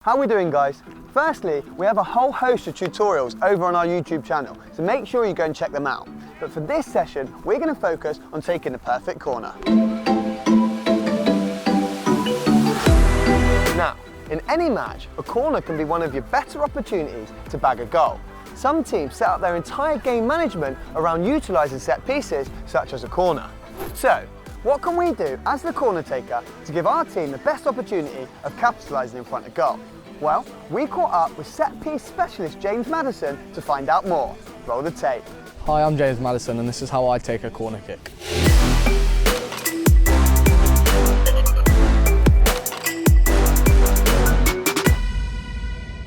How are we doing, guys? Firstly, we have a whole host of tutorials over on our YouTube channel, so make sure you go and check them out. But for this session, we're going to focus on taking the perfect corner. Now, in any match, a corner can be one of your better opportunities to bag a goal. Some teams set up their entire game management around utilising set pieces, such as a corner. So, what can we do as the corner taker to give our team the best opportunity of capitalising in front of goal? Well, we caught up with set piece specialist James Maddison to find out more. Roll the tape. Hi, I'm James Maddison and this is how I take a corner kick.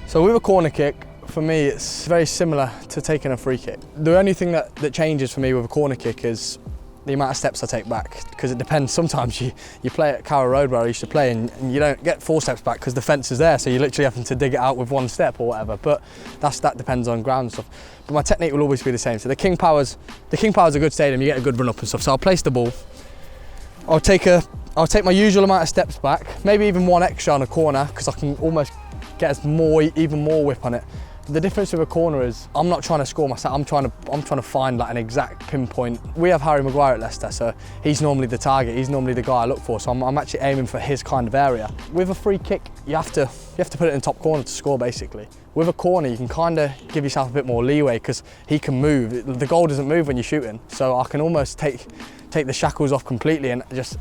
So with a corner kick, for me it's very similar to taking a free kick. The only thing that changes for me with a corner kick is the amount of steps I take back, because it depends. Sometimes you play at Carrow Road where I used to play and you don't get 4 steps back because the fence is there, so you're literally having to dig it out with 1 step or whatever, but that depends on ground and stuff. But my technique will always be the same. So the King Power's a good stadium, you get a good run up and stuff. So I'll place the ball, I'll take my usual amount of steps back, maybe even 1 extra on a corner because I can almost get even more whip on it. The difference with a corner is I'm not trying to score myself, I'm trying to find like an exact pinpoint. We have Harry Maguire at Leicester, so he's normally the target, he's normally the guy I look for, so I'm actually aiming for his kind of area. With a free kick, you have to put it in the top corner to score basically. With a corner, you can kind of give yourself a bit more leeway because he can move. The goal doesn't move when you're shooting, so I can almost take the shackles off completely and just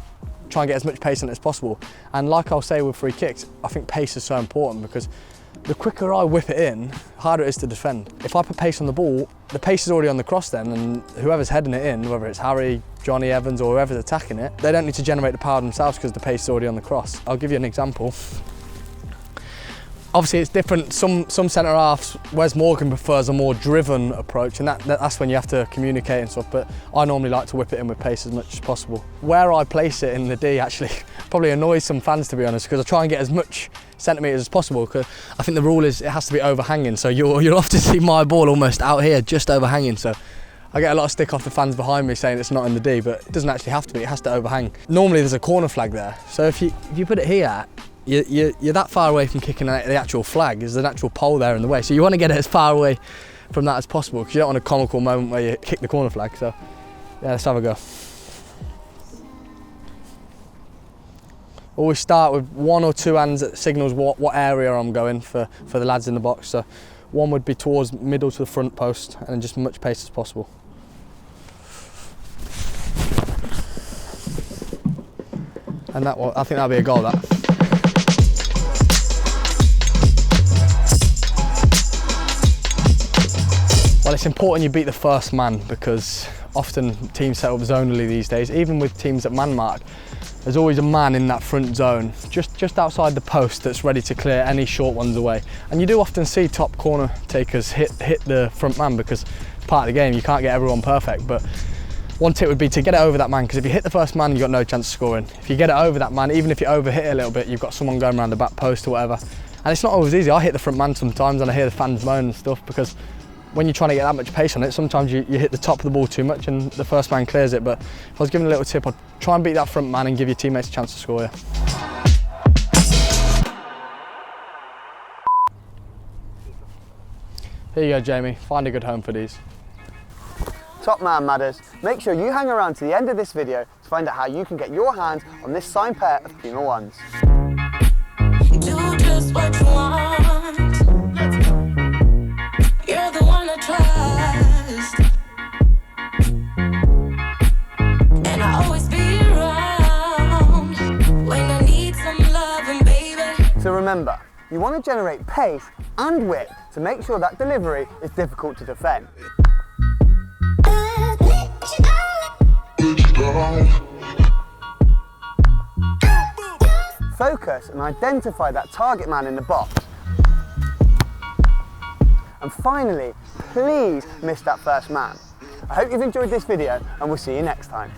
try and get as much pace on it as possible. And like I'll say with free kicks, I think pace is so important because the quicker I whip it in, the harder it is to defend. If I put pace on the ball, the pace is already on the cross then, and whoever's heading it in, whether it's Harry, Johnny Evans or whoever's attacking it, they don't need to generate the power themselves because the pace is already on the cross. I'll give you an example. Obviously it's different, some centre halves, Wes Morgan prefers a more driven approach, and that's when you have to communicate and stuff, but I normally like to whip it in with pace as much as possible. Where I place it in the D actually probably annoys some fans, to be honest, because I try and get as much centimetres as possible, because I think the rule is it has to be overhanging, so you'll often see my ball almost out here, just overhanging, so I get a lot of stick off the fans behind me saying it's not in the D, but it doesn't actually have to be, it has to overhang. Normally there's a corner flag there, so if you put it here, you're that far away from kicking the actual flag. There's an actual pole there in the way, so you want to get it as far away from that as possible because you don't want a comical moment where you kick the corner flag. So yeah, let's have a go. Always start with 1 or 2 hands that signals what area I'm going for the lads in the box. So one would be towards middle to the front post and then just as much pace as possible. And I think that'll be a goal, that. Well, it's important you beat the first man because often teams set up zonally these days. Even with teams that man mark, there's always a man in that front zone, just outside the post, that's ready to clear any short ones away. And you do often see top corner takers hit the front man because it's part of the game, you can't get everyone perfect. But one tip would be to get it over that man, because if you hit the first man, you've got no chance of scoring. If you get it over that man, even if you overhit it a little bit, you've got someone going around the back post or whatever. And it's not always easy. I hit the front man sometimes and I hear the fans moan and stuff because when you're trying to get that much pace on it, sometimes you hit the top of the ball too much and the first man clears it. But if I was giving a little tip, I'd try and beat that front man and give your teammates a chance to score. Here you go, Jamie. Find a good home for these. Top man, Madders. Make sure you hang around to the end of this video to find out how you can get your hands on this signed pair of Puma 1s. Do just what you want. You're the one I trust, and I always be around when I need some loving, baby. So remember, you want to generate pace and width to make sure that delivery is difficult to defend. Focus and identify that target man in the box. And finally, please miss that first man. I hope you've enjoyed this video and we'll see you next time.